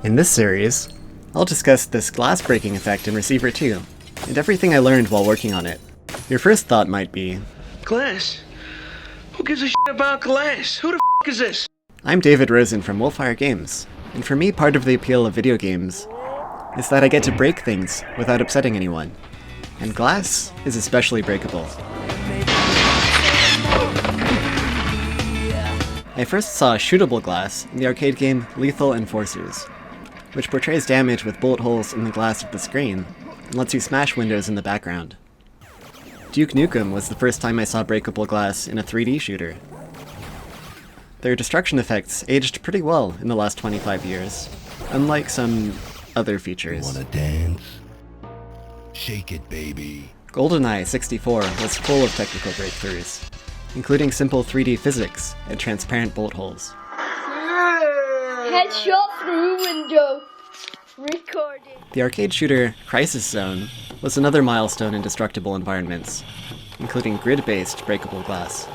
In this series, I'll discuss this glass breaking effect in Receiver 2, and everything I learned while working on it. Your first thought might be, glass? Who gives a shit about glass? Who the f*** is this? I'm David Rosen from Wolfire Games, and for me part of the appeal of video games is that I get to break things without upsetting anyone, and glass is especially breakable. I first saw shootable glass in the arcade game Lethal Enforcers, which portrays damage with bullet holes in the glass of the screen and lets you smash windows in the background. Duke Nukem was the first time I saw breakable glass in a 3D shooter. Their destruction effects aged pretty well in the last 25 years, unlike some other features. Wanna dance? Shake it, baby. GoldenEye 64 was full of technical breakthroughs, including simple 3D physics and transparent bullet holes. Headshot through window. Recording. The arcade shooter Crisis Zone was another milestone in destructible environments, including grid-based breakable glass.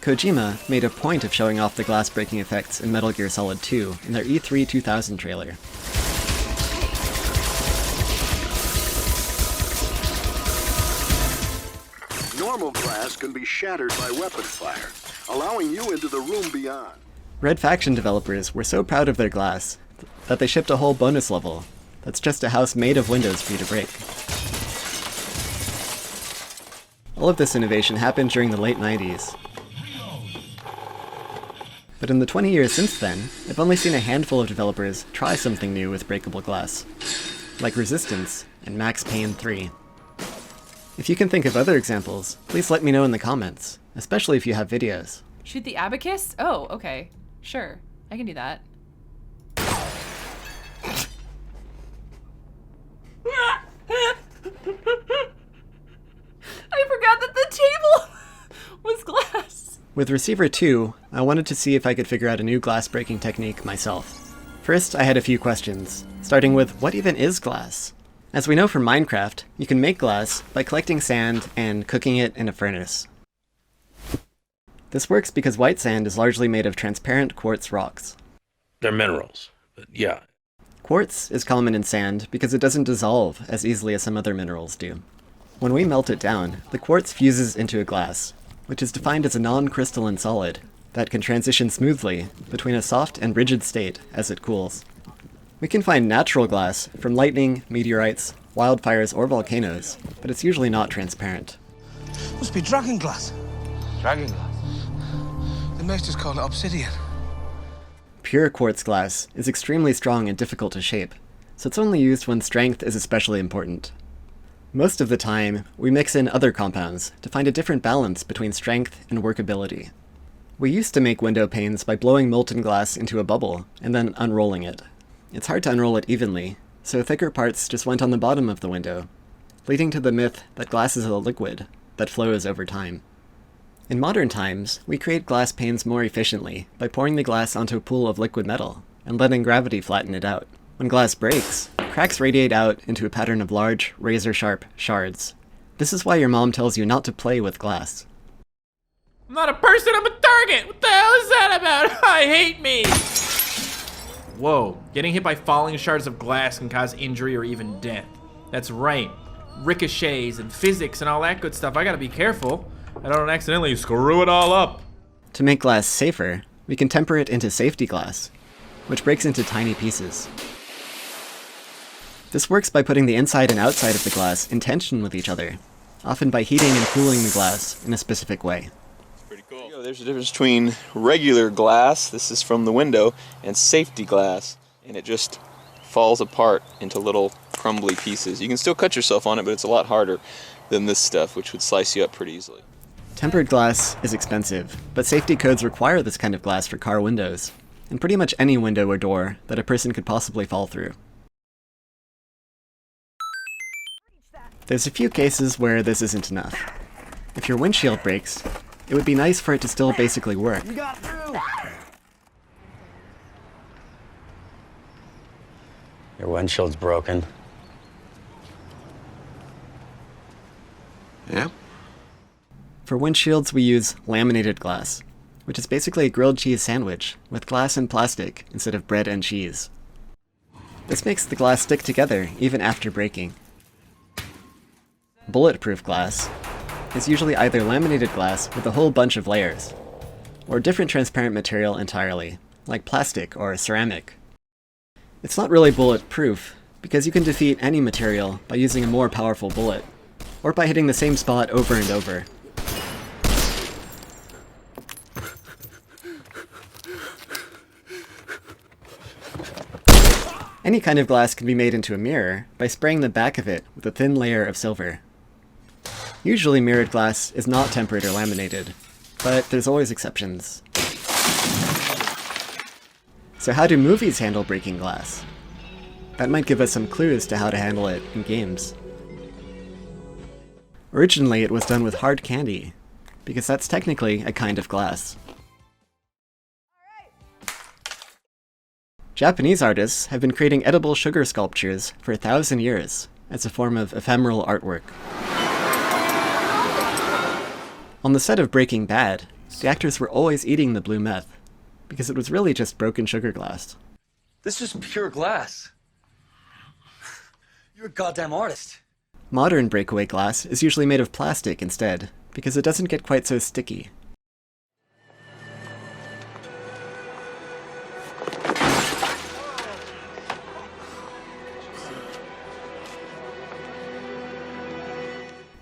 Kojima made a point of showing off the glass breaking effects in Metal Gear Solid 2 in their E3 2000 trailer. Normal glass can be shattered by weapon fire, allowing you into the room beyond. Red Faction developers were so proud of their glass that they shipped a whole bonus level that's just a house made of windows for you to break. All of this innovation happened during the late 90s. But in the 20 years since then, I've only seen a handful of developers try something new with breakable glass, like Resistance and Max Payne 3. If you can think of other examples, please let me know in the comments, especially if you have videos. Shoot the abacus? Oh, okay. Sure. I can do that. I forgot that the table was glass. With Receiver 2, I wanted to see if I could figure out a new glass breaking technique myself. First, I had a few questions, starting with what even is glass? As we know from Minecraft, you can make glass by collecting sand and cooking it in a furnace. This works because white sand is largely made of transparent quartz rocks. They're minerals, but yeah. Quartz is common in sand because it doesn't dissolve as easily as some other minerals do. When we melt it down, the quartz fuses into a glass, which is defined as a non-crystalline solid that can transition smoothly between a soft and rigid state as it cools. We can find natural glass from lightning, meteorites, wildfires, or volcanoes, but it's usually not transparent. Must be dragon glass. Dragon glass. The masters call it obsidian. Pure quartz glass is extremely strong and difficult to shape, so it's only used when strength is especially important. Most of the time, we mix in other compounds to find a different balance between strength and workability. We used to make window panes by blowing molten glass into a bubble and then unrolling it. It's hard to unroll it evenly, so thicker parts just went on the bottom of the window, leading to the myth that glass is a liquid that flows over time. In modern times, we create glass panes more efficiently by pouring the glass onto a pool of liquid metal and letting gravity flatten it out. When glass breaks, cracks radiate out into a pattern of large, razor-sharp shards. This is why your mom tells you not to play with glass. I'm not a person, I'm a target! What the hell is that about? I hate me! Whoa, getting hit by falling shards of glass can cause injury or even death. That's right. Ricochets and physics and all that good stuff. I gotta be careful. I don't accidentally screw it all up. To make glass safer, we can temper it into safety glass, which breaks into tiny pieces. This works by putting the inside and outside of the glass in tension with each other, often by heating and cooling the glass in a specific way. Pretty cool. There's a difference between regular glass, this is from the window, and safety glass, and it just falls apart into little crumbly pieces. You can still cut yourself on it, but it's a lot harder than this stuff, which would slice you up pretty easily. Tempered glass is expensive, but safety codes require this kind of glass for car windows, and pretty much any window or door that a person could possibly fall through. There's a few cases where this isn't enough. If your windshield breaks, it would be nice for it to still basically work. You got through. Your windshield's broken. Yeah? For windshields, we use laminated glass, which is basically a grilled cheese sandwich with glass and plastic instead of bread and cheese. This makes the glass stick together even after breaking. Bulletproof glass is usually either laminated glass with a whole bunch of layers, or different transparent material entirely, like plastic or ceramic. It's not really bulletproof, because you can defeat any material by using a more powerful bullet, or by hitting the same spot over and over. Any kind of glass can be made into a mirror by spraying the back of it with a thin layer of silver. Usually mirrored glass is not tempered or laminated, but there's always exceptions. So how do movies handle breaking glass? That might give us some clues to how to handle it in games. Originally it was done with hard candy, because that's technically a kind of glass. Japanese artists have been creating edible sugar sculptures for 1,000 years as a form of ephemeral artwork. On the set of Breaking Bad, the actors were always eating the blue meth, because it was really just broken sugar glass. This is pure glass. You're a goddamn artist. Modern breakaway glass is usually made of plastic instead, because it doesn't get quite so sticky.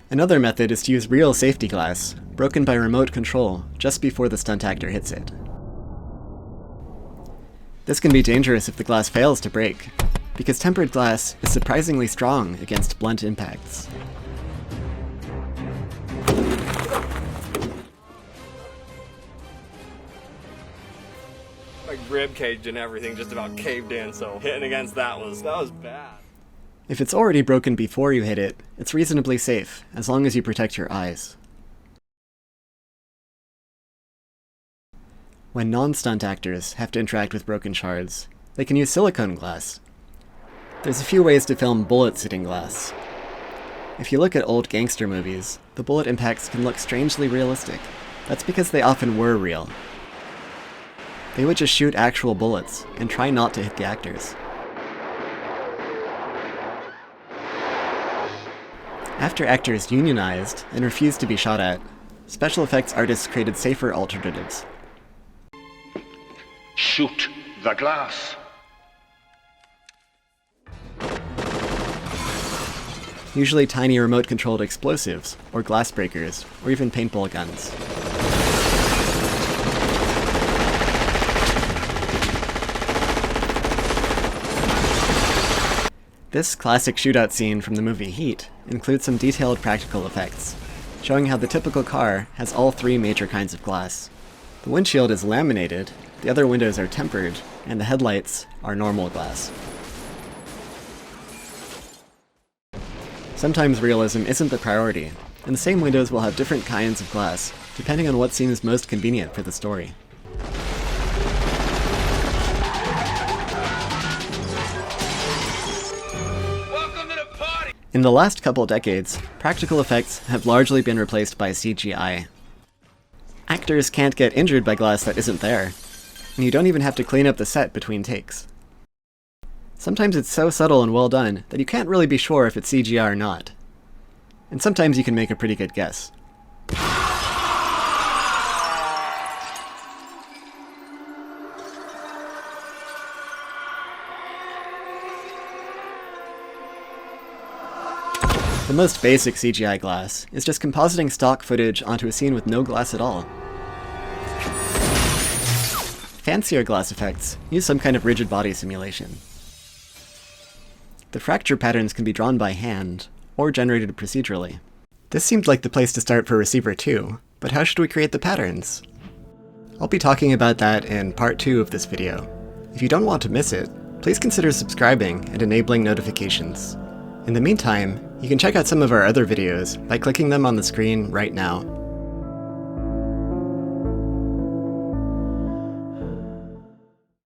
Another method is to use real safety glass, broken by remote control just before the stunt actor hits it. This can be dangerous if the glass fails to break, because tempered glass is surprisingly strong against blunt impacts. My rib cage and everything just about caved in, so hitting against that was bad. If it's already broken before you hit it, it's reasonably safe, as long as you protect your eyes. When non-stunt actors have to interact with broken shards, they can use silicone glass. There's a few ways to film bullets hitting glass. If you look at old gangster movies, the bullet impacts can look strangely realistic. That's because they often were real. They would just shoot actual bullets, and try not to hit the actors. After actors unionized and refused to be shot at, special effects artists created safer alternatives. Shoot the glass. Usually tiny remote-controlled explosives, or glass breakers, or even paintball guns. This classic shootout scene from the movie Heat includes some detailed practical effects, showing how the typical car has all three major kinds of glass. The windshield is laminated, the other windows are tempered, and the headlights are normal glass. Sometimes realism isn't the priority, and the same windows will have different kinds of glass, depending on what seems most convenient for the story. In the last couple decades, practical effects have largely been replaced by CGI. Actors can't get injured by glass that isn't there, and you don't even have to clean up the set between takes. Sometimes it's so subtle and well done that you can't really be sure if it's CGI or not. And sometimes you can make a pretty good guess. The most basic CGI glass is just compositing stock footage onto a scene with no glass at all. Fancier glass effects use some kind of rigid body simulation. The fracture patterns can be drawn by hand, or generated procedurally. This seemed like the place to start for Receiver 2, but how should we create the patterns? I'll be talking about that in part 2 of this video. If you don't want to miss it, please consider subscribing and enabling notifications. In the meantime, you can check out some of our other videos by clicking them on the screen right now.